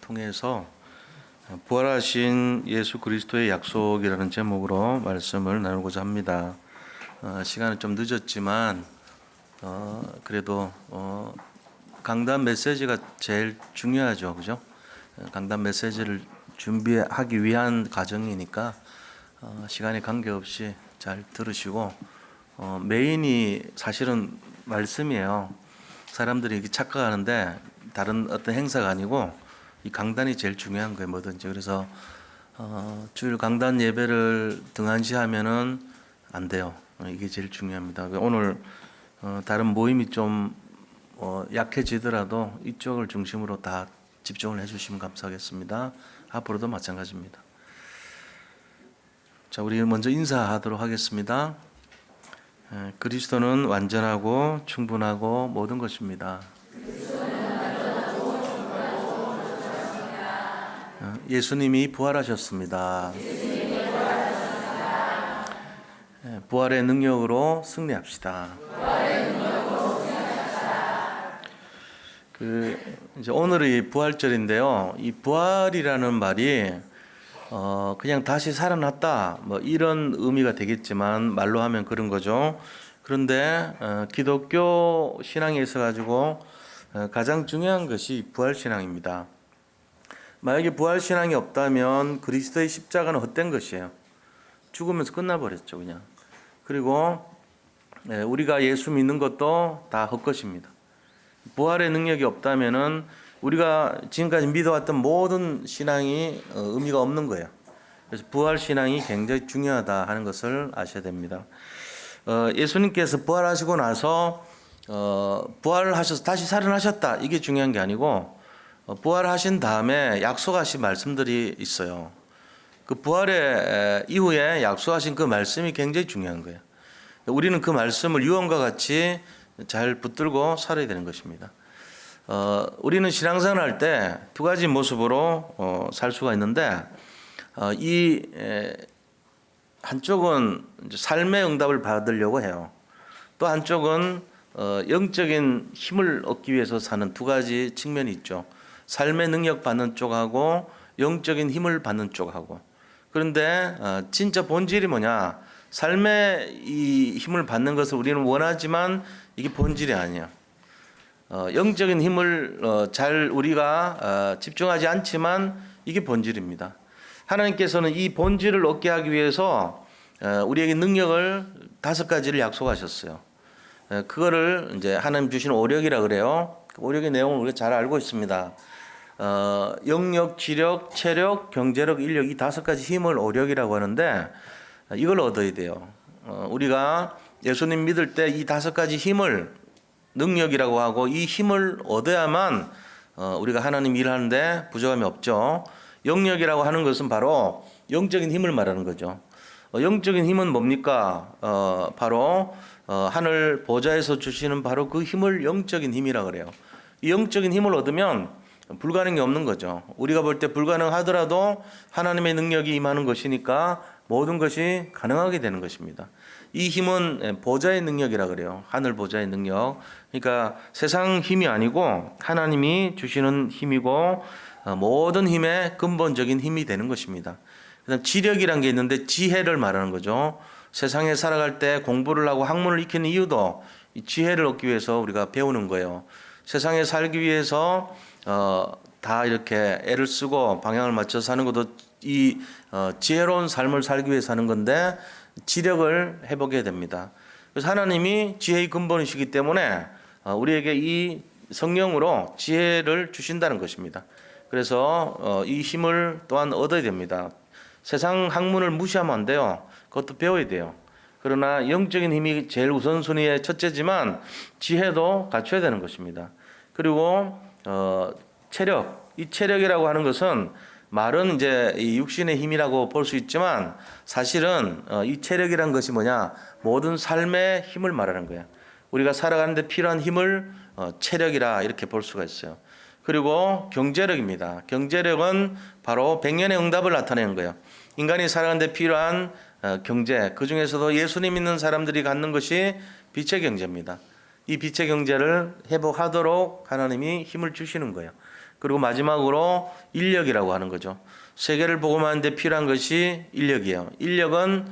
통해서 부활하신 예수 그리스도의 약속이라는 제목으로 말씀을 나누고자 합니다. 시간은 좀 늦었지만 그래도 강단 메시지가 제일 중요하죠, 그죠? 강단 메시지를 준비하기 위한 과정이니까 시간에 관계없이 잘 들으시고 메인이 사실은 말씀이에요. 사람들이 이렇게 착각하는데 다른 어떤 행사가 아니고 이 강단이 제일 중요한 거예요, 뭐든지. 그래서 주일 강단 예배를 등한시하면은 안 돼요. 이게 제일 중요합니다. 오늘 다른 모임이 좀 약해지더라도 이쪽을 중심으로 다 집중을 해주시면 감사하겠습니다. 앞으로도 마찬가지입니다. 자, 우리 먼저 인사하도록 하겠습니다. 그리스도는 완전하고 충분하고 모든 것입니다. 예수님이 부활하셨습니다. 부활의 능력으로 승리합시다. 이제 오늘이 부활절인데요. 이 부활이라는 말이 그냥 다시 살아났다 뭐 이런 의미가 되겠지만 말로 하면 그런 거죠. 그런데 기독교 신앙에 있어 가지고 가장 중요한 것이 부활 신앙입니다. 만약에 부활 신앙이 없다면 그리스도의 십자가는 헛된 것이에요. 죽으면서 끝나버렸죠, 그냥. 그리고 우리가 예수 믿는 것도 다 헛것입니다. 부활의 능력이 없다면은 우리가 지금까지 믿어왔던 모든 신앙이 의미가 없는 거예요. 그래서 부활 신앙이 굉장히 중요하다 하는 것을 아셔야 됩니다. 예수님께서 부활하시고 나서 부활하셔서 다시 살아나셨다 이게 중요한 게 아니고 부활하신 다음에 약속하신 말씀들이 있어요. 그 부활의 이후에 약속하신 그 말씀이 굉장히 중요한 거예요. 우리는 그 말씀을 유언과 같이 잘 붙들고 살아야 되는 것입니다. 우리는 신앙생활 할 때 두 가지 모습으로 살 수가 있는데 이 한쪽은 삶의 응답을 받으려고 해요. 또 한쪽은 영적인 힘을 얻기 위해서 사는 두 가지 측면이 있죠. 삶의 능력 받는 쪽하고 영적인 힘을 받는 쪽하고. 그런데 진짜 본질이 뭐냐? 삶의 이 힘을 받는 것을 우리는 원하지만 이게 본질이 아니야. 영적인 힘을 잘 우리가 집중하지 않지만 이게 본질입니다. 하나님께서는 이 본질을 얻게 하기 위해서 우리에게 능력을 5가지를 약속하셨어요. 그거를 이제 하나님 주신 오력이라 그래요. 그 오력의 내용을 우리가 잘 알고 있습니다. 영력, 지력, 체력, 경제력, 인력 이 5가지 힘을 오력이라고 하는데 이걸 얻어야 돼요. 우리가 예수님 믿을 때 이 5가지 힘을 능력이라고 하고 이 힘을 얻어야만 우리가 하나님 일하는데 부족함이 없죠. 영력이라고 하는 것은 바로 영적인 힘을 말하는 거죠. 영적인 힘은 뭡니까? 바로 하늘 보좌에서 주시는 바로 그 힘을 영적인 힘이라 그래요. 이 영적인 힘을 얻으면 불가능이 없는 거죠. 우리가 볼 때 불가능하더라도 하나님의 능력이 임하는 것이니까 모든 것이 가능하게 되는 것입니다. 이 힘은 보좌의 능력이라 그래요. 하늘 보좌의 능력. 그러니까 세상 힘이 아니고 하나님이 주시는 힘이고 모든 힘의 근본적인 힘이 되는 것입니다. 그다음 지력이란 게 있는데 지혜를 말하는 거죠. 세상에 살아갈 때 공부를 하고 학문을 익히는 이유도 이 지혜를 얻기 위해서 우리가 배우는 거예요. 세상에 살기 위해서 다 이렇게 애를 쓰고 방향을 맞춰서 사는 것도 이 지혜로운 삶을 살기 위해 사는 건데 지력을 회복해야 됩니다. 그래서 하나님이 지혜의 근본이시기 때문에 우리에게 이 성령으로 지혜를 주신다는 것입니다. 그래서 이 힘을 또한 얻어야 됩니다. 세상 학문을 무시하면 안 돼요. 그것도 배워야 돼요. 그러나 영적인 힘이 제일 우선순위의 첫째지만 지혜도 갖춰야 되는 것입니다. 그리고 체력, 이 체력이라고 하는 것은 말은 이제 이 육신의 힘이라고 볼 수 있지만 사실은 이 체력이란 것이 뭐냐? 모든 삶의 힘을 말하는 거야. 우리가 살아가는데 필요한 힘을 체력이라 이렇게 볼 수가 있어요. 그리고 경제력입니다. 경제력은 바로 백년의 응답을 나타내는 거예요. 인간이 살아가는데 필요한 경제, 그 중에서도 예수님 믿는 사람들이 갖는 것이 빛의 경제입니다. 이 빛의 경제를 회복하도록 하나님이 힘을 주시는 거예요. 그리고 마지막으로 인력이라고 하는 거죠. 세계를 복음하는 데 필요한 것이 인력이에요. 인력은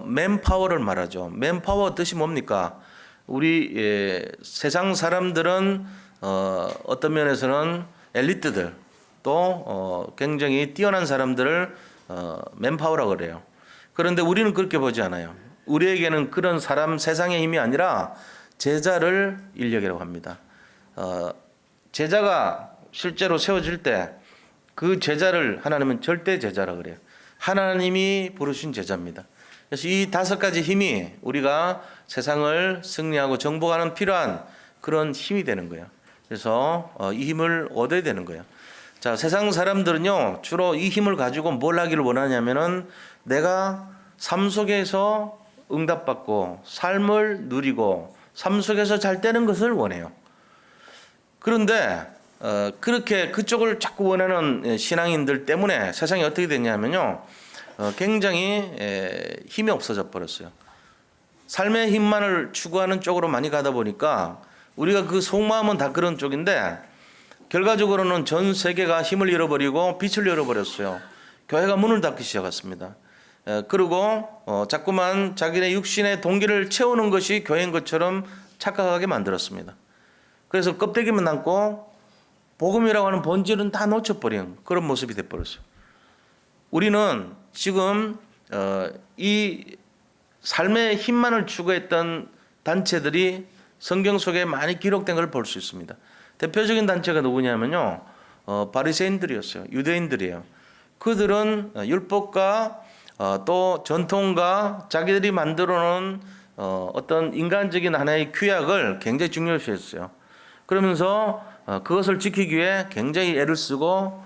맨파워를 말하죠. 맨파워 뜻이 뭡니까? 우리 세상 사람들은 어떤 면에서는 엘리트들 또 굉장히 뛰어난 사람들을 맨파워라고 그래요. 그런데 우리는 그렇게 보지 않아요. 우리에게는 그런 사람 세상의 힘이 아니라 제자를 인력이라고 합니다. 제자가 실제로 세워질 때 그 제자를 하나님은 절대 제자라고 그래요. 하나님이 부르신 제자입니다. 그래서 이 5가지 힘이 우리가 세상을 승리하고 정복하는 필요한 그런 힘이 되는 거예요. 그래서 이 힘을 얻어야 되는 거예요. 자, 세상 사람들은요, 주로 이 힘을 가지고 뭘 하기를 원하냐면은 내가 삶 속에서 응답받고 삶을 누리고 삶 속에서 잘 되는 것을 원해요. 그런데 그렇게 그쪽을 자꾸 원하는 신앙인들 때문에 세상이 어떻게 됐냐면요, 굉장히 힘이 없어져 버렸어요. 삶의 힘만을 추구하는 쪽으로 많이 가다 보니까 우리가 그 속마음은 다 그런 쪽인데 결과적으로는 전 세계가 힘을 잃어버리고 빛을 잃어버렸어요. 교회가 문을 닫기 시작했습니다. 그리고 자꾸만 자기네 육신의 동기를 채우는 것이 교회인 것처럼 착각하게 만들었습니다. 그래서 껍데기만 남고 복음이라고 하는 본질은 다 놓쳐버린 그런 모습이 돼버렸어요. 우리는 지금 이 삶의 힘만을 추구했던 단체들이 성경 속에 많이 기록된 걸 볼 수 있습니다. 대표적인 단체가 누구냐면요, 바리새인들이었어요. 유대인들이에요. 그들은 율법과 또 전통과 자기들이 만들어 놓은 어떤 인간적인 하나의 규약을 굉장히 중요시했어요. 그러면서 그것을 지키기 위해 굉장히 애를 쓰고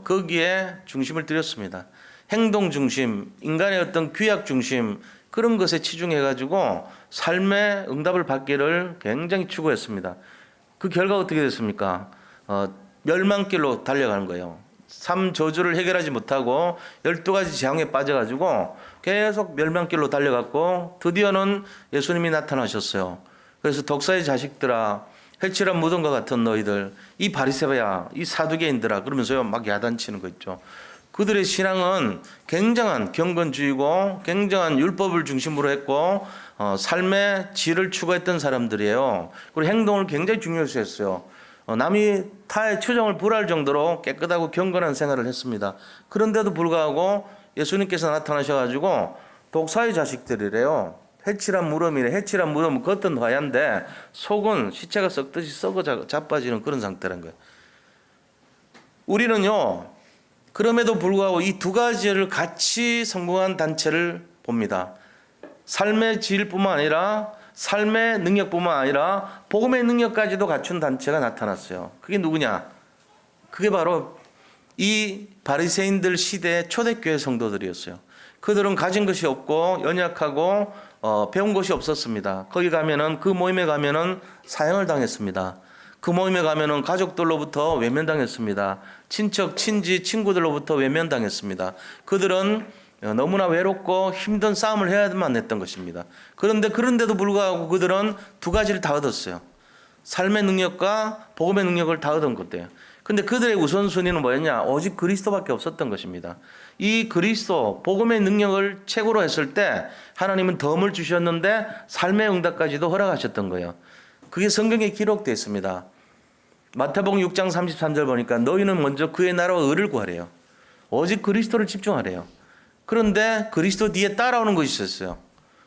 거기에 중심을 들였습니다. 행동 중심, 인간의 어떤 규약 중심, 그런 것에 치중해가지고 삶의 응답을 받기를 굉장히 추구했습니다. 그 결과 어떻게 됐습니까? 멸망길로 달려가는 거예요. 삶 저주를 해결하지 못하고 12가지 재앙에 빠져가지고 계속 멸망길로 달려갔고 드디어는 예수님이 나타나셨어요. 그래서 독사의 자식들아, 해칠한 무덤과 같은 너희들, 이 바리새야, 이 사두개인들아, 그러면서요 막 야단치는 거 있죠. 그들의 신앙은 굉장한 경건주의고 굉장한 율법을 중심으로 했고 삶의 질을 추구했던 사람들이에요. 그리고 행동을 굉장히 중요시했어요. 남이 타의 추정을 불할 정도로 깨끗하고 경건한 생활을 했습니다. 그런데도 불구하고 예수님께서 나타나셔가지고 독사의 자식들이래요. 해칠한 무덤이래. 해칠한 무덤은 겉은 하얀데 속은 시체가 썩듯이 썩어 자빠지는 그런 상태라는 거예요. 우리는요, 그럼에도 불구하고 이 2가지를 같이 성공한 단체를 봅니다. 삶의 질뿐만 아니라 삶의 능력뿐만 아니라 복음의 능력까지도 갖춘 단체가 나타났어요. 그게 누구냐? 그게 바로 이 바리새인들 시대의 초대교회 성도들이었어요. 그들은 가진 것이 없고 연약하고 배운 것이 없었습니다. 거기 가면은 그 모임에 가면은 사형을 당했습니다. 그 모임에 가면은 가족들로부터 외면당했습니다. 친척, 친지, 친구들로부터 외면당했습니다. 그들은 너무나 외롭고 힘든 싸움을 해야만 했던 것입니다. 그런데도 불구하고 그들은 2가지를 다 얻었어요. 삶의 능력과 복음의 능력을 다 얻은 것들이에요. 근데 그들의 우선순위는 뭐였냐? 오직 그리스도밖에 없었던 것입니다. 이 그리스도, 복음의 능력을 최고로 했을 때 하나님은 덤을 주셨는데 삶의 응답까지도 허락하셨던 거예요. 그게 성경에 기록되어 있습니다. 마태복음 6장 33절 보니까 너희는 먼저 그의 나라와 의를 구하래요. 오직 그리스도를 집중하래요. 그런데 그리스도 뒤에 따라오는 것이 있었어요.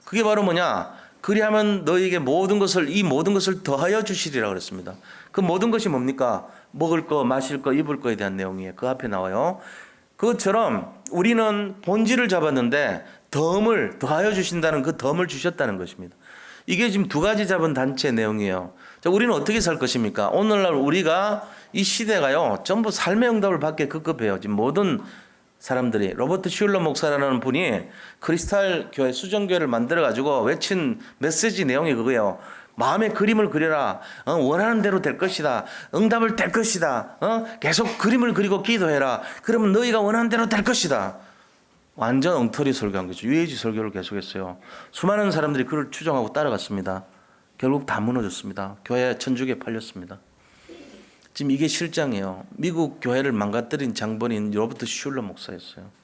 그게 바로 뭐냐? 그리하면 너희에게 이 모든 것을 더하여 주시리라 그랬습니다. 그 모든 것이 뭡니까? 먹을 거, 마실 거, 입을 거에 대한 내용이에요. 그 앞에 나와요. 그것처럼 우리는 본질을 잡았는데 덤을 더하여 주신다는 그 덤을 주셨다는 것입니다. 이게 지금 2가지 잡은 단체 내용이에요. 자, 우리는 어떻게 살 것입니까? 오늘날 우리가 이 시대가요, 전부 삶의 응답을 받기에 급급해요. 지금 모든 사람들이. 로버트 슐러 목사라는 분이 크리스탈 교회, 수정교회를 만들어가지고 외친 메시지 내용이 그거예요. 마음의 그림을 그려라. 원하는 대로 될 것이다. 응답을 될 것이다. 계속 그림을 그리고 기도해라. 그러면 너희가 원하는 대로 될 것이다. 완전 엉터리 설교한 거죠. 유해지 설교를 계속했어요. 수많은 사람들이 그를 추종하고 따라갔습니다. 결국 다 무너졌습니다. 교회 천주교에 팔렸습니다. 지금 이게 실장이에요. 미국 교회를 망가뜨린 장본인 로버트 슐러 목사였어요.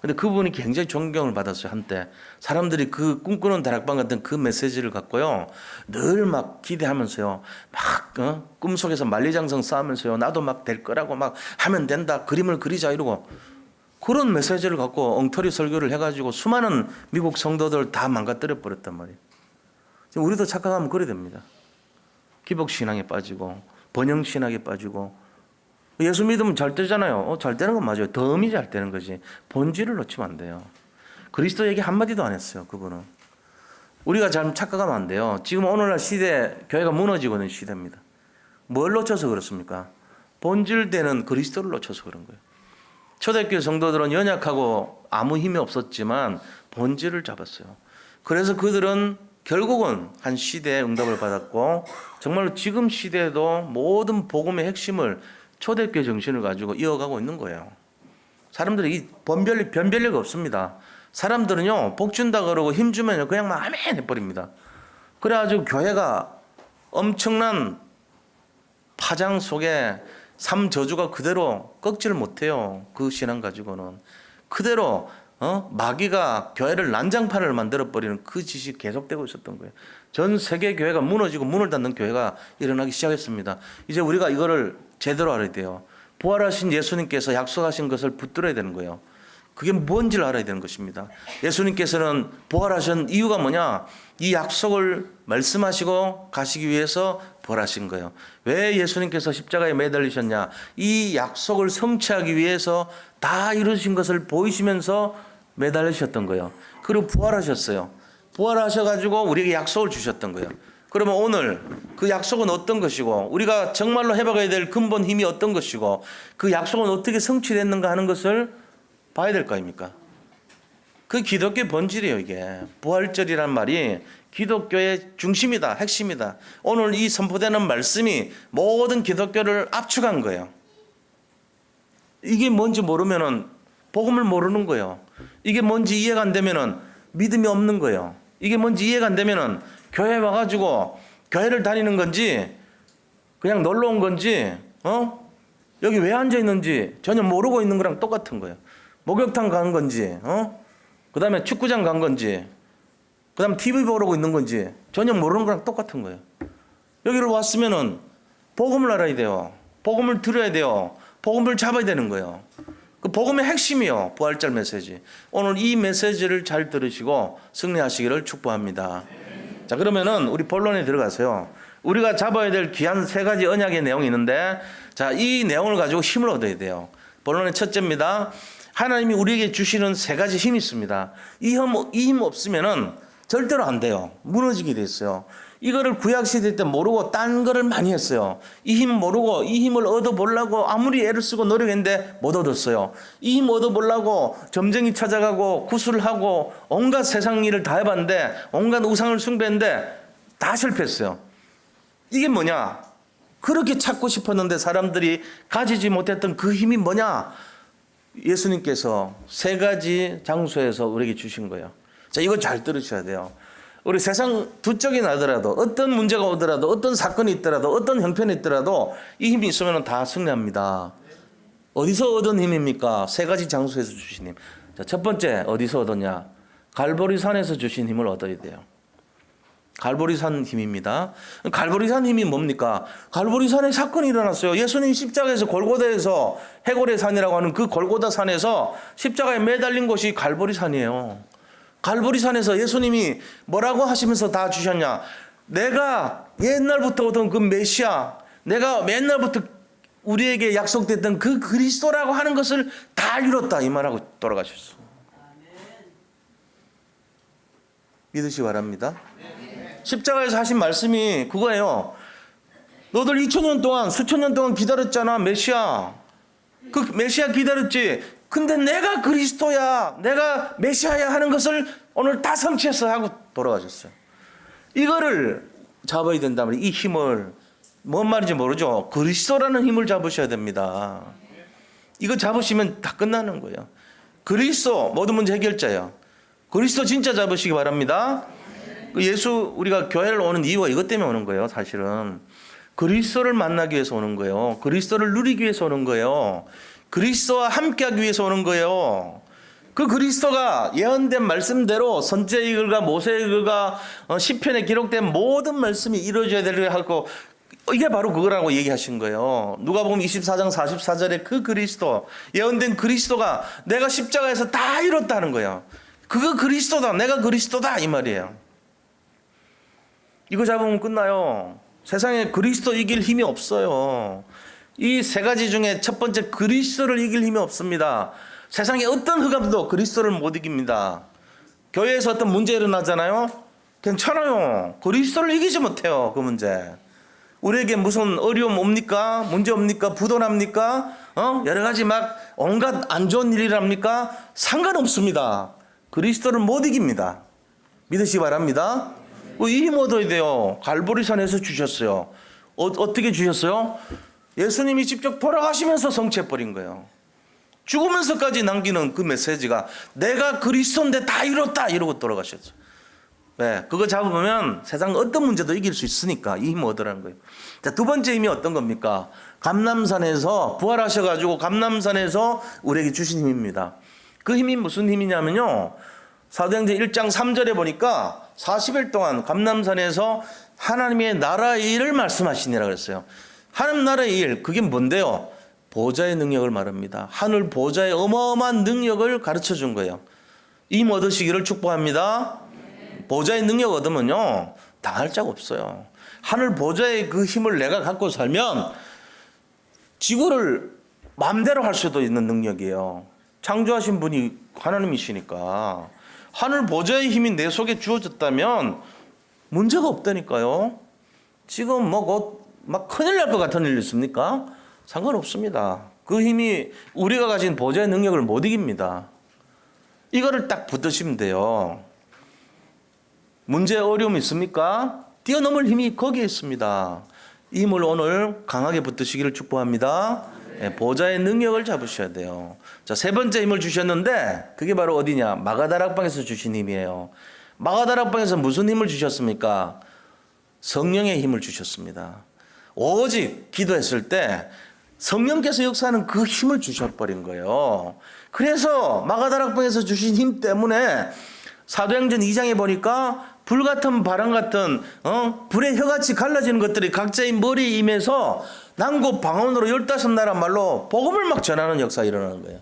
근데 그분이 굉장히 존경을 받았어요, 한때. 사람들이 그 꿈꾸는 다락방 같은 그 메시지를 갖고요, 늘 막 기대하면서요, 막 꿈속에서 만리장성 쌓으면서요, 나도 막 될 거라고 막 하면 된다, 그림을 그리자 이러고, 그런 메시지를 갖고 엉터리 설교를 해가지고 수많은 미국 성도들 다 망가뜨려 버렸단 말이에요. 지금 우리도 착각하면 그래 됩니다. 기복신앙에 빠지고 번영신앙에 빠지고. 예수 믿으면 잘 되잖아요. 잘 되는 건 맞아요. 덤이 잘 되는 거지. 본질을 놓치면 안 돼요. 그리스도 얘기 한마디도 안 했어요, 그분은. 우리가 잘 착각하면 안 돼요. 지금 오늘날 시대, 교회가 무너지고 있는 시대입니다. 뭘 놓쳐서 그렇습니까? 본질되는 그리스도를 놓쳐서 그런 거예요. 초대교회 성도들은 연약하고 아무 힘이 없었지만 본질을 잡았어요. 그래서 그들은 결국은 한 시대에 응답을 받았고, 정말로 지금 시대에도 모든 복음의 핵심을 초대교회 정신을 가지고 이어가고 있는 거예요. 사람들이 이 변별력이 없습니다. 사람들은요, 복 준다 그러고 힘 주면 그냥 막 아멘 해버립니다. 그래가지고 교회가 엄청난 파장 속에 삶 저주가 그대로 꺾지를 못해요. 그 신앙 가지고는. 그대로 마귀가 교회를 난장판을 만들어버리는 그 짓이 계속되고 있었던 거예요. 전 세계 교회가 무너지고 문을 닫는 교회가 일어나기 시작했습니다. 이제 우리가 이거를 제대로 알아야 돼요. 부활하신 예수님께서 약속하신 것을 붙들어야 되는 거예요. 그게 뭔지를 알아야 되는 것입니다. 예수님께서는 부활하신 이유가 뭐냐? 이 약속을 말씀하시고 가시기 위해서 부활하신 거예요. 왜 예수님께서 십자가에 매달리셨냐? 이 약속을 성취하기 위해서 다 이루신 것을 보이시면서 매달리셨던 거예요. 그리고 부활하셨어요. 부활하셔가지고 우리에게 약속을 주셨던 거예요. 그러면 오늘 그 약속은 어떤 것이고, 우리가 정말로 해봐야 될 근본 힘이 어떤 것이고, 그 약속은 어떻게 성취됐는가 하는 것을 봐야 될 거 아닙니까? 그 기독교의 본질이에요. 이게 부활절이란 말이 기독교의 중심이다, 핵심이다. 오늘 이 선포되는 말씀이 모든 기독교를 압축한 거예요. 이게 뭔지 모르면은 복음을 모르는 거예요. 이게 뭔지 이해가 안 되면은 믿음이 없는 거예요. 이게 뭔지 이해가 안 되면은 교회 와가지고 교회를 다니는 건지 그냥 놀러 온 건지 여기 왜 앉아 있는지 전혀 모르고 있는 거랑 똑같은 거예요. 목욕탕 간 건지 그 다음에 축구장 간 건지 그 다음에 TV 보러 있는 건지 전혀 모르는 거랑 똑같은 거예요. 여기를 왔으면은 복음을 알아야 돼요. 복음을 들어야 돼요. 복음을 잡아야 되는 거예요. 그 복음의 핵심이요, 부활절 메시지. 오늘 이 메시지를 잘 들으시고 승리하시기를 축복합니다. 자, 그러면은 우리 본론에 들어가서요, 우리가 잡아야 될 귀한 세 가지 언약의 내용이 있는데, 자, 이 내용을 가지고 힘을 얻어야 돼요. 본론의 첫째입니다. 하나님이 우리에게 주시는 세 가지 힘이 있습니다. 이 힘 없으면은 절대로 안 돼요. 무너지게 돼 있어요. 이거를 구약시대 때 모르고 딴 거를 많이 했어요. 이 힘 모르고 이 힘을 얻어보려고 아무리 애를 쓰고 노력했는데 못 얻었어요. 이 힘 얻어보려고 점쟁이 찾아가고 구슬을 하고 온갖 세상 일을 다 해봤는데, 온갖 우상을 숭배했는데 다 실패했어요. 이게 뭐냐? 그렇게 찾고 싶었는데 사람들이 가지지 못했던 그 힘이 뭐냐? 예수님께서 세 가지 장소에서 우리에게 주신 거예요. 자, 이거 잘 들으셔야 돼요. 우리 세상 두 쪽이 나더라도, 어떤 문제가 오더라도, 어떤 사건이 있더라도, 어떤 형편이 있더라도 이 힘이 있으면 다 승리합니다. 어디서 얻은 힘입니까? 세 가지 장소에서 주신 힘. 자, 첫 번째 어디서 얻었냐? 갈보리산에서 주신 힘을 얻어야 돼요. 갈보리산 힘입니다. 갈보리산 힘이 뭡니까? 갈보리산에 사건이 일어났어요. 예수님 십자가에서 골고다에서, 해골의 산이라고 하는 그 골고다 산에서 십자가에 매달린 곳이 갈보리산이에요. 갈보리산에서 예수님이 뭐라고 하시면서 다 주셨냐? 내가 옛날부터 오던 그 메시아, 내가 옛날부터 우리에게 약속됐던 그 그리스도라고 하는 것을 다 이뤘다, 이 말하고 돌아가셨어. 믿으시기 바랍니다. 십자가에서 하신 말씀이 그거예요. 너들 2000년 동안, 수천 년 동안 기다렸잖아, 메시아. 그 메시아 기다렸지. 근데 내가 그리스도야, 내가 메시아야 하는 것을 오늘 다 성취했어 하고 돌아가셨어요. 이거를 잡아야 된다면, 이 힘을, 뭔 말인지 모르죠. 그리스도라는 힘을 잡으셔야 됩니다. 이거 잡으시면 다 끝나는 거예요. 그리스도 모든 문제 해결자예요. 그리스도 진짜 잡으시기 바랍니다. 예수, 우리가 교회를 오는 이유가 이것 때문에 오는 거예요, 사실은. 그리스도를 만나기 위해서 오는 거예요. 그리스도를 누리기 위해서 오는 거예요. 그리스도와 함께하기 위해서 오는 거예요. 그 그리스도가 예언된 말씀대로 선지자의 글과 모세의 글과 시편에 기록된 모든 말씀이 이루어져야 되려 하고, 이게 바로 그거라고 얘기하신 거예요. 누가복음 24장 44절에 그 그리스도, 예언된 그리스도가 내가 십자가에서 다 이뤘다는 거예요. 그거 그리스도다, 내가 그리스도다, 이 말이에요. 이거 잡으면 끝나요. 세상에 그리스도 이길 힘이 없어요. 이 세 가지 중에 첫 번째, 그리스도를 이길 힘이 없습니다. 세상에 어떤 흑암도 그리스도를 못 이깁니다. 교회에서 어떤 문제 일어나잖아요. 괜찮아요. 그리스도를 이기지 못해요. 그 문제. 우리에게 무슨 어려움 옵니까? 문제 옵니까? 부도납니까? 여러 가지 막 온갖 안 좋은 일이랍니까? 상관없습니다. 그리스도를 못 이깁니다. 믿으시기 바랍니다. 이 힘 얻어야 돼요. 갈보리산에서 주셨어요. 어떻게 주셨어요? 예수님이 직접 돌아가시면서 성취해버린 거예요. 죽으면서까지 남기는 그 메시지가 내가 그리스도인데 다 이뤘다, 이러고 돌아가셨어요. 네, 그거 잡으면 세상 어떤 문제도 이길 수 있으니까 이 힘을 얻으라는 거예요. 자, 두 번째 힘이 어떤 겁니까? 감람산에서 부활하셔가지고 감람산에서 우리에게 주신 힘입니다. 그 힘이 무슨 힘이냐면요, 사도행전 1장 3절에 보니까 40일 동안 감람산에서 하나님의 나라의 일을 말씀하시니라 그랬어요. 하나님 나라의 일, 그게 뭔데요? 보좌의 능력을 말합니다. 하늘 보좌의 어마어마한 능력을 가르쳐 준 거예요. 힘 얻으시기를 축복합니다. 보좌의 능력 얻으면요, 당할 자가 없어요. 하늘 보좌의 그 힘을 내가 갖고 살면 지구를 마음대로 할 수도 있는 능력이에요. 창조하신 분이 하나님이시니까. 하늘 보좌의 힘이 내 속에 주어졌다면 문제가 없다니까요. 지금 막 큰일 날 것 같은 일 있습니까? 상관없습니다. 그 힘이 우리가 가진 보좌의 능력을 못 이깁니다. 이거를 딱 붙드시면 돼요. 문제 어려움 있습니까? 뛰어넘을 힘이 거기에 있습니다. 이 힘을 오늘 강하게 붙드시기를 축복합니다. 네, 보좌의 능력을 잡으셔야 돼요. 자, 세 번째 힘을 주셨는데 그게 바로 어디냐? 마가다락방에서 주신 힘이에요. 마가다락방에서 무슨 힘을 주셨습니까? 성령의 힘을 주셨습니다. 오직 기도했을 때 성령께서 역사하는 그 힘을 주셔버린 거예요. 그래서 마가다락방에서 주신 힘 때문에 사도행전 2장에 보니까 불같은 바람 같은 불의 혀같이 갈라지는 것들이 각자의 머리에 임해서 남고 방언으로 15나라 말로 복음을 막 전하는 역사가 일어나는 거예요.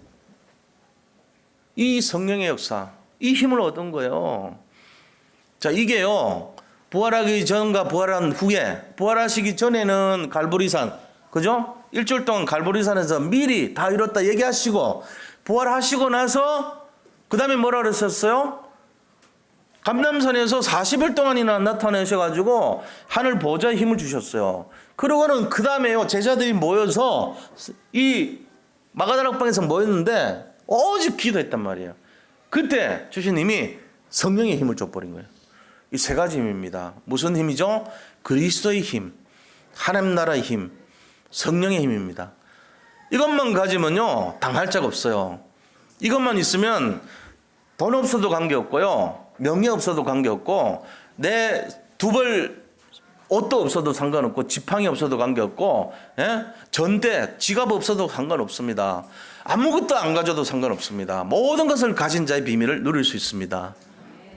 이 성령의 역사, 이 힘을 얻은 거예요. 자, 이게요, 부활하기 전과 부활한 후에, 부활하시기 전에는 갈보리산, 그죠? 일주일 동안 갈보리산에서 미리 다 이뤘다 얘기하시고, 부활하시고 나서 그 다음에 뭐라 그랬었어요? 감람산에서 40일 동안이나 나타내셔가지고 하늘 보좌의 힘을 주셨어요. 그러고는 그 다음에요, 제자들이 모여서 이 마가다락방에서 모였는데 오직 기도했단 말이에요. 그때 주신 힘이 성령의 힘을 줘버린 거예요. 이 세 가지 힘입니다. 무슨 힘이죠? 그리스도의 힘, 하나님 나라의 힘, 성령의 힘입니다. 이것만 가지면요, 당할 자가 없어요. 이것만 있으면 돈 없어도 관계없고요, 명예 없어도 관계없고, 내 두 벌 옷도 없어도 상관없고, 지팡이 없어도 관계없고, 전대, 지갑 없어도 상관없습니다. 아무것도 안 가져도 상관없습니다. 모든 것을 가진 자의 비밀을 누릴 수 있습니다.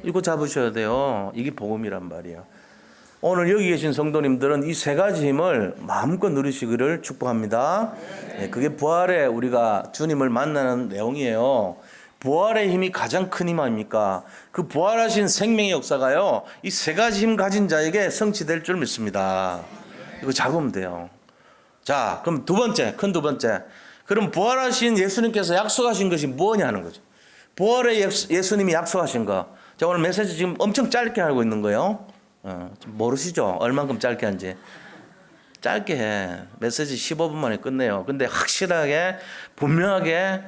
이거 잡으셔야 돼요. 이게 복음이란 말이에요. 오늘 여기 계신 성도님들은 이 세 가지 힘을 마음껏 누리시기를 축복합니다. 그게 부활에 우리가 주님을 만나는 내용이에요. 부활의 힘이 가장 큰 힘 아닙니까? 그 부활하신 생명의 역사가요, 이 세 가지 힘 가진 자에게 성취될 줄 믿습니다. 이거 잡으면 돼요. 자, 그럼 큰 두 번째. 그럼 부활하신 예수님께서 약속하신 것이 뭐냐 하는 거죠. 부활의 예수님이 약속하신 거. 자, 오늘 메시지 지금 엄청 짧게 하고 있는 거예요. 모르시죠? 얼만큼 짧게 한지. 짧게 해. 메시지 15분 만에 끝내요. 근데 확실하게, 분명하게,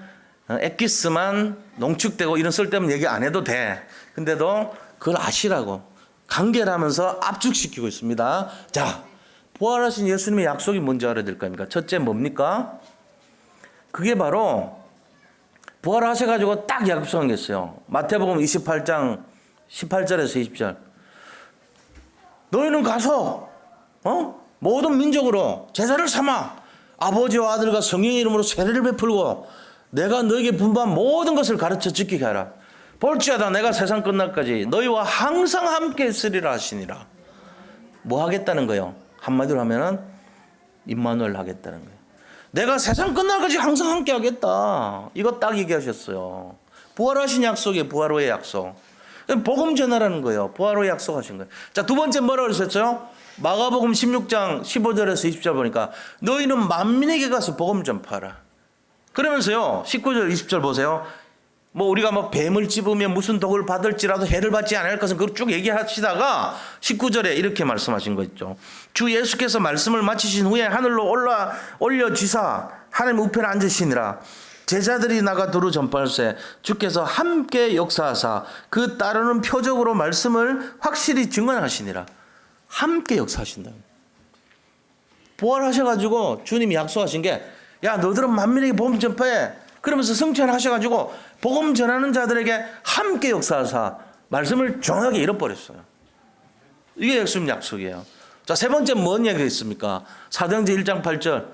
엑기스만 농축되고 이런 쓸데없는 얘기 안 해도 돼. 근데도 그걸 아시라고 간결하면서 압축시키고 있습니다. 자, 부활하신 예수님의 약속이 뭔지 알아야 될 거 아닙니까? 첫째 뭡니까? 그게 바로 부활하셔가지고 딱 약속한 게 있어요. 마태복음 28장 18절에서 20절. 너희는 가서 모든 민족으로 제자를 삼아 아버지와 아들과 성령의 이름으로 세례를 베풀고 내가 너에게 분부한 모든 것을 가르쳐 지키게 하라. 볼지어다 내가 세상 끝날까지 너희와 항상 함께 있으리라 하시니라. 뭐 하겠다는 거예요? 한마디로 하면은 임마누엘 하겠다는 거예요. 내가 세상 끝날까지 항상 함께 하겠다. 이거 딱 얘기하셨어요. 부활하신 약속이에요. 부활 후의 약속. 복음 전하라는 거예요. 부활 후에 약속하신 거예요. 자, 두 번째 뭐라고 그러셨죠? 마가복음 16장 15절에서 20절 보니까 너희는 만민에게 가서 복음 전파하라. 그러면서요 19절 20절 보세요. 뭐 우리가 뭐 뱀을 찝으면 무슨 독을 받을지라도 해를 받지 않을 것은 그걸 쭉 얘기하시다가 19절에 이렇게 말씀하신 거 있죠. 주 예수께서 말씀을 마치신 후에 하늘로 올려지사 하나님 우편에 앉으시니라. 제자들이 나가 두루 전파할세 주께서 함께 역사하사 그 따르는 표적으로 말씀을 확실히 증언하시니라. 함께 역사하신다. 부활하셔가지고 주님이 약속하신 게 야 너들은 만민에게 복음 전파해. 그러면서 승천하셔가지고 복음 전하는 자들에게 함께 역사하사 말씀을 정확하게 잃어버렸어요. 이게 예수님 약속이에요. 자, 세 번째 뭔 얘기가 있습니까? 사도행전 1장 8절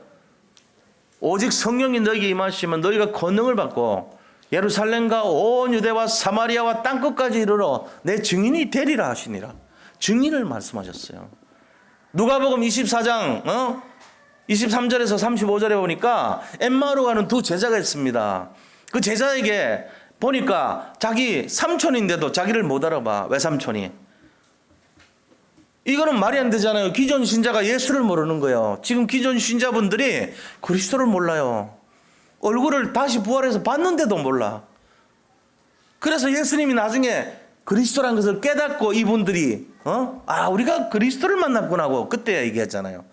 오직 성령이 너에게 임하시면 너희가 권능을 받고 예루살렘과 온 유대와 사마리아와 땅끝까지 이르러 내 증인이 되리라 하시니라. 증인을 말씀하셨어요. 누가복음 24장 23절에서 35절에 보니까 엠마오로 가는 두 제자가 있습니다. 그 제자에게 보니까 자기 삼촌인데도 자기를 못 알아봐. 외삼촌이. 이거는 말이 안 되잖아요. 기존 신자가 예수를 모르는 거예요. 지금 기존 신자분들이 그리스도를 몰라요. 얼굴을 다시 부활해서 봤는데도 몰라. 그래서 예수님이 나중에 그리스도란 것을 깨닫고 이분들이 우리가 그리스도를 만났구나 하고 그때 얘기했잖아요.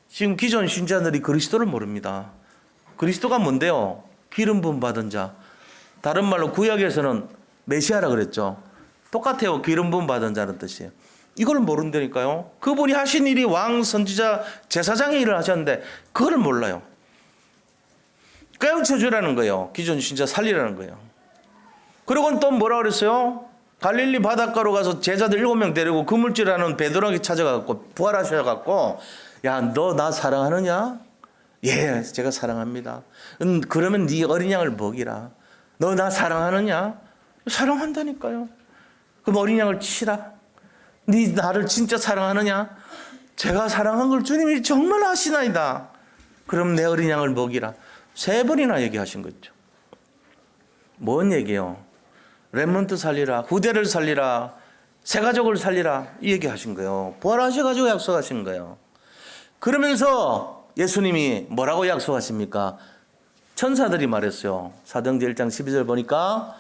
지금 기존 신자들이 그리스도를 모릅니다. 그리스도가 뭔데요? 기름 부음 받은 자. 다른 말로 구약에서는 메시아라 그랬죠. 똑같아요. 기름 부음 받은 자는 뜻이에요. 이걸 모른다니까요. 그분이 하신 일이 왕, 선지자, 제사장의 일을 하셨는데 그걸 몰라요. 깨우쳐 주라는 거예요. 기존 신자 살리라는 거예요. 그리고는 또 뭐라 그랬어요? 갈릴리 바닷가로 가서 제자들 7명 데리고 그물질하는 베드로에게 찾아가고 부활하셔갖고 야, 너 나 사랑하느냐? 예, 제가 사랑합니다. 그러면 네 어린 양을 먹이라. 너 나 사랑하느냐? 사랑한다니까요. 그럼 어린 양을 치라. 네 나를 진짜 사랑하느냐? 제가 사랑한 걸 주님이 정말 아시나이다. 그럼 내 어린 양을 먹이라. 3번이나 얘기하신 거죠. 뭔 얘기예요? 렘넌트 살리라, 후대를 살리라, 새 가족을 살리라 이 얘기하신 거예요. 부활하셔가지고 약속하신 거예요. 그러면서 예수님이 뭐라고 약속하십니까? 천사들이 말했어요. 사도행전 1장 12절 보니까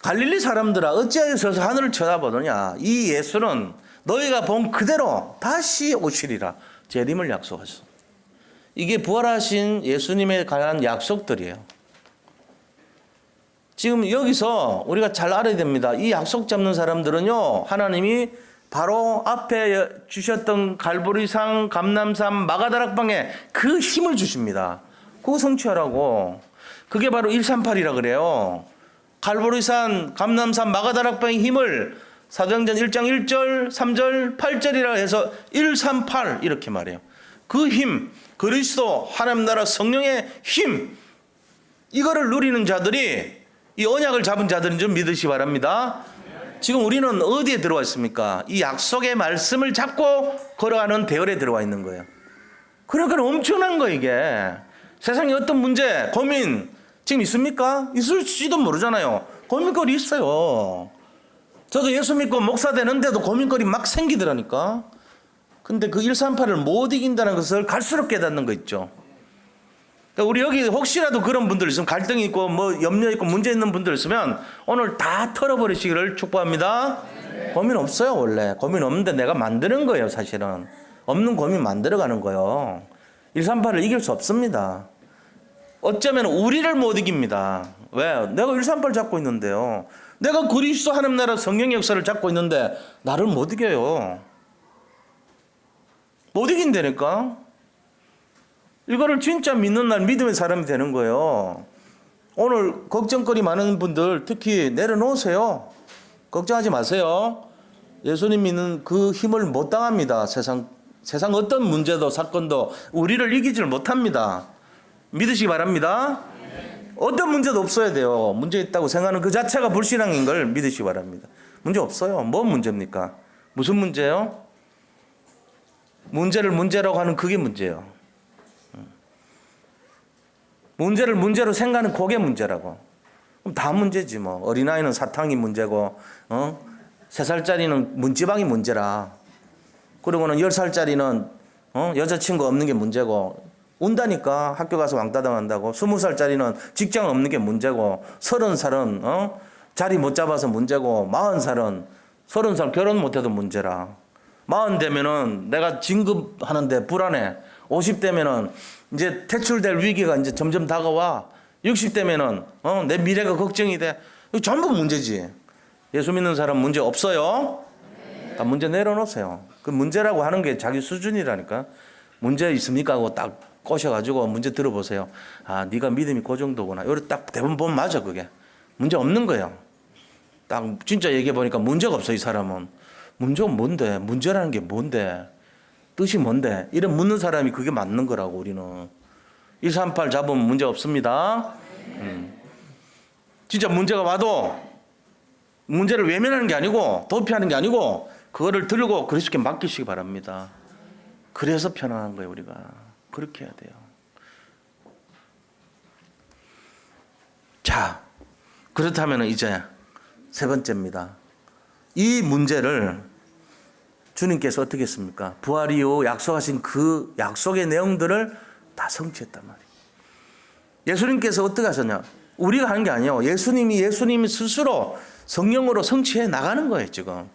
갈릴리 사람들아 어찌하여 서서 하늘을 쳐다보느냐. 이 예수는 너희가 본 그대로 다시 오시리라. 재림을 약속하셨어. 이게 부활하신 예수님에 관한 약속들이에요. 지금 여기서 우리가 잘 알아야 됩니다. 이 약속 잡는 사람들은요, 하나님이 바로 앞에 주셨던 갈보리산, 감람산, 마가다락방에 그 힘을 주십니다. 그거 성취하라고. 그게 바로 138이라 그래요. 갈보리산, 감람산, 마가다락방의 힘을 사도행전 1장 1절, 3절, 8절이라 해서 138 이렇게 말해요. 그 힘, 그리스도 하나님 나라 성령의 힘, 이거를 누리는 자들이 이 언약을 잡은 자들인 줄 믿으시 바랍니다. 지금 우리는 어디에 들어와 있습니까? 이 약속의 말씀을 잡고 걸어가는 대열에 들어와 있는 거예요. 그러니까 엄청난 거 이게. 세상에 어떤 문제, 고민 지금 있습니까? 있을지도 모르잖아요. 고민거리 있어요. 저도 예수 믿고 목사 되는데도 고민거리 막 생기더라니까. 근데 그 138을 못 이긴다는 것을 갈수록 깨닫는 거 있죠. 그러니까 우리 여기 혹시라도 그런 분들 있으면 갈등이 있고 뭐 염려 있고 문제 있는 분들 있으면 오늘 다 털어버리시기를 축복합니다. 네. 고민 없어요 원래. 고민 없는데 내가 만드는 거예요 사실은. 없는 고민 만들어가는 거예요. 138을 이길 수 없습니다. 어쩌면 우리를 못 이깁니다. 왜? 내가 138 잡고 있는데요. 내가 그리스도 하나님 나라 성령의 역사를 잡고 있는데 나를 못 이겨요. 못 이긴다니까. 이거를 진짜 믿는 날 믿음의 사람이 되는 거예요. 오늘 걱정거리 많은 분들 특히 내려놓으세요. 걱정하지 마세요. 예수님 믿는 그 힘을 못 당합니다. 세상 어떤 문제도 사건도 우리를 이기질 못합니다. 믿으시기 바랍니다. 어떤 문제도 없어야 돼요. 문제 있다고 생각하는 그 자체가 불신앙인 걸 믿으시기 바랍니다. 문제 없어요. 뭔 문제입니까? 무슨 문제요? 문제를 문제라고 하는 그게 문제예요. 문제를 문제로 생각하는 그게 문제라고. 그럼 다 문제지 뭐. 어린아이는 사탕이 문제고 3살짜리는 문지방이 문제라. 그리고는 10살짜리는 여자친구 없는 게 문제고, 운다니까 학교 가서 왕따 당한다고. 20살짜리는 직장 없는 게 문제고, 30살은 자리 못 잡아서 문제고, 40살은 30살 결혼 못해도 문제라. 40 되면은 내가 진급하는데 불안해. 50 되면은 이제 퇴출될 위기가 이제 점점 다가와. 60 되면은 내 미래가 걱정이 돼. 이거 전부 문제지. 예수 믿는 사람 문제 없어요? 다 문제 내려놓으세요. 그 문제라고 하는 게 자기 수준이라니까. 문제 있습니까 하고 딱 꼬셔가지고 문제 들어보세요. 아, 네가 믿음이 그 정도구나. 요래 딱 대부분 보면 맞아. 그게 문제 없는 거예요. 딱 진짜 얘기해 보니까 문제가 없어. 이 사람은 문제가 뭔데? 문제라는 게 뭔데? 뜻이 뭔데? 이런 묻는 사람이 그게 맞는 거라고. 우리는 138 잡으면 문제 없습니다. 진짜 문제가 와도 문제를 외면하는 게 아니고 도피하는 게 아니고 그거를 들고 그리스도께 맡기시기 바랍니다. 그래서 편안한 거예요. 우리가 그렇게 해야 돼요. 자, 그렇다면 이제 세 번째입니다. 이 문제를 주님께서 어떻게 했습니까? 부활 이후 약속하신 그 약속의 내용들을 다 성취했단 말이에요. 예수님께서 어떻게 하셨냐? 우리가 하는 게 아니에요. 예수님이 스스로 성령으로 성취해 나가는 거예요. 지금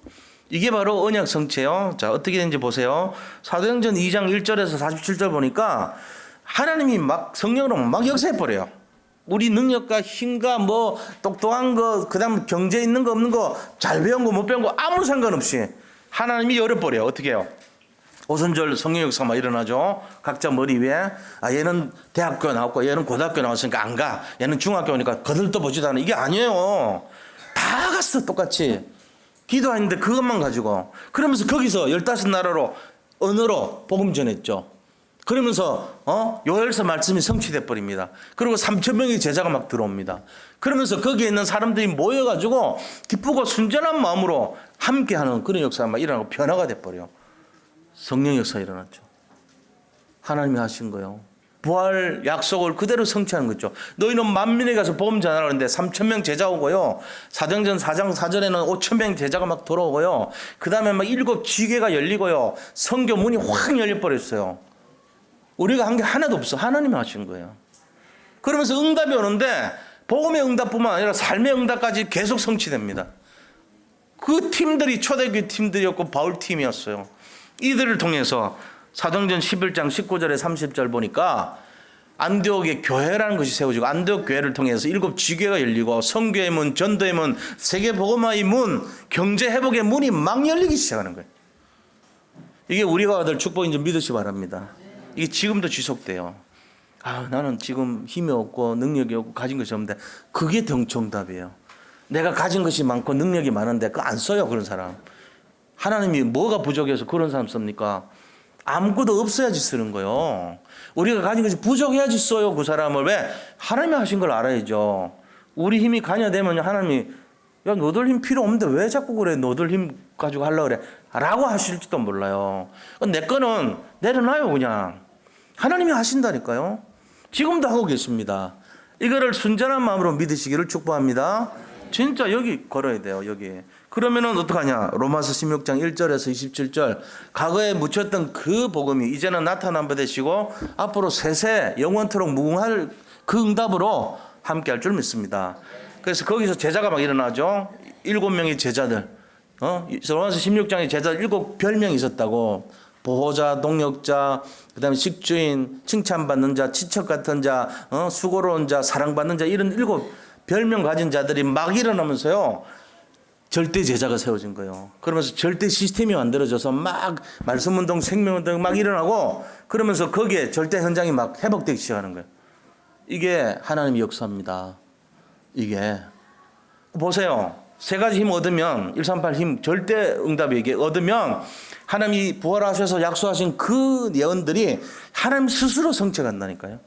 이게 바로 언약 성취예요. 자, 어떻게 되는지 보세요. 사도행전 2장 1절에서 47절 보니까 하나님이 막 성령으로 막 역사해 버려요. 우리 능력과 힘과 뭐 똑똑한 거, 그다음 경제 있는 거 없는 거, 잘 배운 거 못 배운 거 아무 상관없이 하나님이 열어버려요. 어떻게 해요? 오순절 성령 역사가 막 일어나죠. 각자 머리 위에 얘는 대학교 나왔고 얘는 고등학교 나왔으니까 안 가. 얘는 중학교 오니까 거들떠 보지도 않아. 이게 아니에요. 다 갔어. 똑같이. 기도하는데 그것만 가지고. 그러면서 거기서 15나라로 언어로 복음 전했죠. 그러면서 요엘서 말씀이 성취돼 버립니다. 그리고 3,000명의 제자가 막 들어옵니다. 그러면서 거기에 있는 사람들이 모여가지고 기쁘고 순전한 마음으로 함께하는 그런 역사가 막 일어나고 변화가 돼 버려요. 성령 역사 일어났죠. 하나님이 하신 거예요. 부활 약속을 그대로 성취하는 거죠. 너희는 만민에 가서 복음 전하라는데 3,000명 제자 오고요. 사도행전 4장 4절에는 5,000명 제자가 막 돌아오고요. 그 다음에 막 7 지계가 열리고요. 성교 문이 확 열려버렸어요. 우리가 한 게 하나도 없어. 하나님이 하신 거예요. 그러면서 응답이 오는데 복음의 응답뿐만 아니라 삶의 응답까지 계속 성취됩니다. 그 팀들이 초대교회 팀들이었고 바울 팀이었어요. 이들을 통해서 사도행전 11장 19절에 30절 보니까 안디옥의 교회라는 것이 세워지고 안디옥 교회를 통해서 7 지교가 열리고 선교의 문, 전도의 문, 세계 복음화의 문, 경제 회복의 문이 막 열리기 시작하는 거예요. 이게 우리가 받을 축복인지 믿으시기 바랍니다. 이게 지금도 지속돼요. 나는 지금 힘이 없고 능력이 없고 가진 것이 없는데 그게 정답이에요. 내가 가진 것이 많고 능력이 많은데 그거 안 써요. 그런 사람. 하나님이 뭐가 부족해서 그런 사람 씁니까? 아무것도 없어야지 쓰는 거예요. 우리가 가진 것이 부족해야지 써요. 그 사람을. 왜? 하나님이 하신 걸 알아야죠. 우리 힘이 관여되면 하나님이 야, 너들 힘 필요 없는데 왜 자꾸 그래? 너들 힘 가지고 하려고 그래? 라고 하실지도 몰라요. 내 거는 내려놔요. 그냥 하나님이 하신다니까요. 지금도 하고 계십니다. 이거를 순전한 마음으로 믿으시기를 축복합니다. 진짜 여기 걸어야 돼요. 여기. 그러면은 어떡하냐? 로마서 16장 1절에서 27절. 과거에 묻혔던 그 복음이 이제는 나타난 바 되시고 앞으로 세세 영원토록 무궁할 그 응답으로 함께할 줄 믿습니다. 그래서 거기서 제자가 막 일어나죠. 7명의 제자들. 로마서 16장에 제자들 7별명이 있었다고. 보호자, 동역자, 그다음에 식주인, 칭찬받는 자, 친척 같은 자, 수고로운 자, 사랑받는 자, 이런 7별명 가진 자들이 막 일어나면서요. 절대 제자가 세워진 거예요. 그러면서 절대 시스템이 만들어져서 막 말씀운동, 생명운동 막 일어나고 그러면서 거기에 절대 현장이 막 회복되기 시작하는 거예요. 이게 하나님의 역사입니다. 이게 보세요. 세 가지 힘 얻으면 138 힘 절대 응답에게 얻으면 하나님이 부활하셔서 약속하신 그 예언들이 하나님 스스로 성취한다니까요.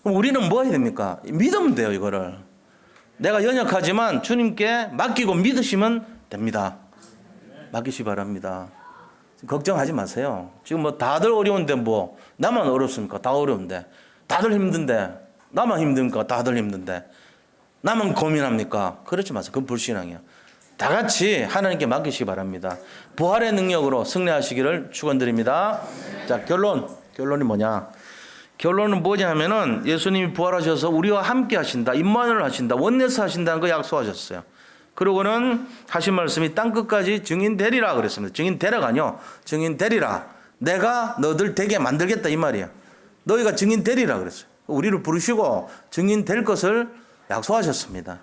그럼 우리는 뭐 해야 됩니까? 믿으면 돼요. 이거를 내가 연약하지만 주님께 맡기고 믿으시면 됩니다. 맡기시 바랍니다. 걱정하지 마세요. 지금 뭐 다들 어려운데 뭐 나만 어렵습니까? 다 어려운데. 다들 힘든데 나만 힘듭니까? 다들 힘든데 나만 고민합니까? 그렇지 마세요. 그건 불신앙이에요. 다 같이 하나님께 맡기시기 바랍니다. 부활의 능력으로 승리하시기를 축원드립니다. 자, 결론이 뭐냐? 결론은 뭐냐 하면은 예수님이 부활하셔서 우리와 함께 하신다. 임마누엘 하신다. 원내스 하신다는 거 약속하셨어요. 그리고는 하신 말씀이 땅끝까지 증인 되리라 그랬습니다. 증인 되라가 아니요. 증인 되리라. 내가 너들 되게 만들겠다 이 말이야. 너희가 증인 되리라 그랬어요. 우리를 부르시고 증인 될 것을 약속하셨습니다.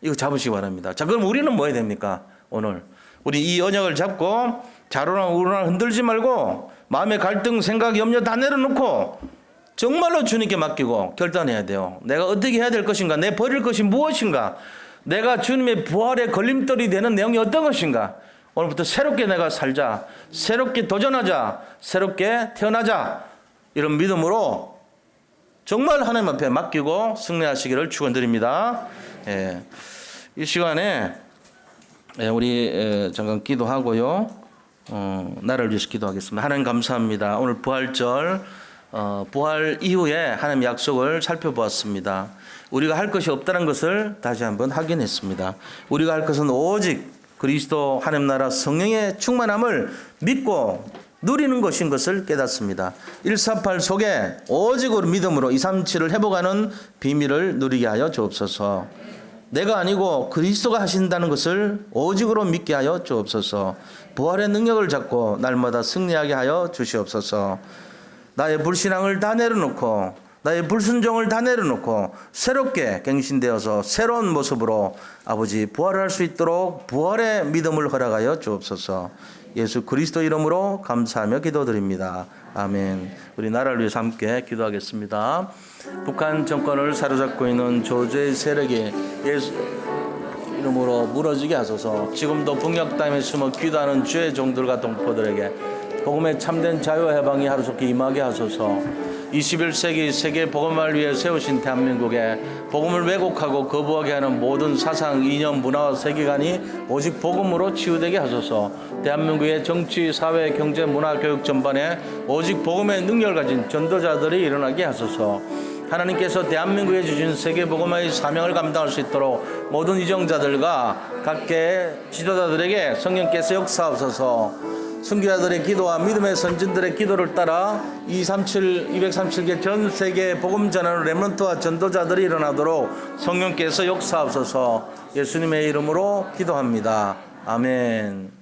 이거 잡으시기 바랍니다. 자, 그럼 우리는 뭐 해야 됩니까? 오늘 우리 이 언약을 잡고 좌로나 우로나 흔들지 말고 마음의 갈등, 생각, 염려 다 내려놓고 정말로 주님께 맡기고 결단해야 돼요. 내가 어떻게 해야 될 것인가? 내 버릴 것이 무엇인가? 내가 주님의 부활의 걸림돌이 되는 내용이 어떤 것인가? 오늘부터 새롭게 내가 살자. 새롭게 도전하자. 새롭게 태어나자. 이런 믿음으로 정말 하나님 앞에 맡기고 승리하시기를 축원드립니다. 예. 이 시간에 우리 잠깐 기도하고요. 나를 위해서 기도하겠습니다. 하나님 감사합니다. 오늘 부활절 부활 이후에 하나님 약속을 살펴보았습니다. 우리가 할 것이 없다는 것을 다시 한번 확인했습니다. 우리가 할 것은 오직 그리스도 하나님 나라 성령의 충만함을 믿고 누리는 것인 것을 깨닫습니다. 148 속에 오직으로 믿음으로 237을 회복하는 비밀을 누리게 하여 주옵소서. 내가 아니고 그리스도가 하신다는 것을 오직으로 믿게 하여 주옵소서. 부활의 능력을 잡고 날마다 승리하게 하여 주시옵소서. 나의 불신앙을 다 내려놓고 나의 불순종을 다 내려놓고 새롭게 갱신되어서 새로운 모습으로 아버지 부활할 수 있도록 부활의 믿음을 허락하여 주옵소서. 예수 그리스도 이름으로 감사하며 기도드립니다. 아멘. 우리 나라를 위해서 함께 기도하겠습니다. 북한 정권을 사로잡고 있는 조주의 세력이 예수 이름으로 무너지게 하소서. 지금도 북녘 땅에 숨어 기도하는 주의 종들과 동포들에게 복음의 참된 자유와 해방이 하루속히 임하게 하소서. 21세기 세계 복음을 위해 세우신 대한민국에 복음을 왜곡하고 거부하게 하는 모든 사상, 이념, 문화와 세계관이 오직 복음으로 치유되게 하소서. 대한민국의 정치, 사회, 경제, 문화, 교육 전반에 오직 복음의 능력을 가진 전도자들이 일어나게 하소서. 하나님께서 대한민국에 주신 세계 복음의 사명을 감당할 수 있도록 모든 이정자들과 각계 지도자들에게 성령께서 역사하소서. 선교자들의 기도와 믿음의 선진들의 기도를 따라 237개 전 세계 복음 전하는 렘넌트와 전도자들이 일어나도록 성령께서 역사하소서. 예수님의 이름으로 기도합니다. 아멘.